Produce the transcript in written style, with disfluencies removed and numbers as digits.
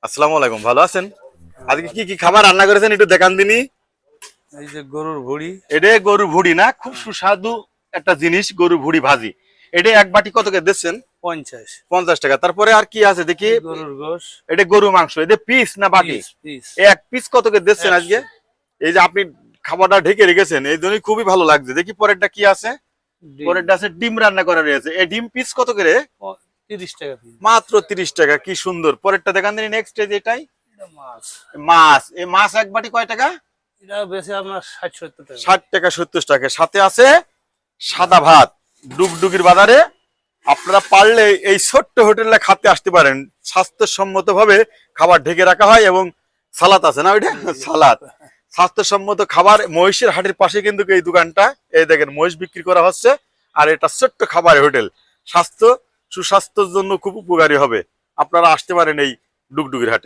আসসালামু আলাইকুম, ভালো আছেন? আজকে কি কি খাবার রান্না করেছেন একটু দেখান দিনি। এই যে গরুর ভুড়ি। এটা গরুর ভুড়ি না, খুব সুস্বাদু একটা জিনিস, গরুর ভুড়ি ভাজি। এটা এক বাটি কত করে দিচ্ছেন? 50। 50 টাকা। তারপরে আর কি আছে দেখি? গরুর গোশ। এটা গরু মাংস। এটা পিস না বাটি? পিস। এক পিস কত করে দিচ্ছেন আজকে? এই যে আপনি খাবারটা ঢেকে রেখেছেন, এই জন্যই খুবই ভালো লাগছে। দেখি পরেরটা কি আছে? পরেরটা আছে ডিম রান্না করা রয়েছে। এই ডিম পিস কত করে? 30 টাকা পিস। মাত্র 30 টাকা। কি সুন্দর। পরেরটা দেখান দিন। নেক্সট এটাই এটা মাছ। মাছ। এই মাছ এক বাটি কয় টাকা? এটা বেশি আপনার 60-70 টাকা। 60 টাকা 70 টাকা। সাথে আছে সাদা ভাত ডুগডুগির বাজারে। আপনারা পারলে এই ছোট্ট হোটেলে খাতে আসতে পারেন। স্বাস্থ্যসম্মত ভাবে খাবার ঢেকে রাখা হয় এবং সালাদ আছে না ওইটা সালাদ। স্বাস্থ্যসম্মত খাবার। মহিষের হাটের পাশে কিন্তু এই দোকানটা। এই দেখেন মহিষ বিক্রি করা হচ্ছে। আর এটা ছোট্ট খাবারের হোটেল। সুস্বাস্থ্যের জন্য খুব উপকারী হবে। আপনারা আসতে পারেন এই ডুগডুগির হাটে।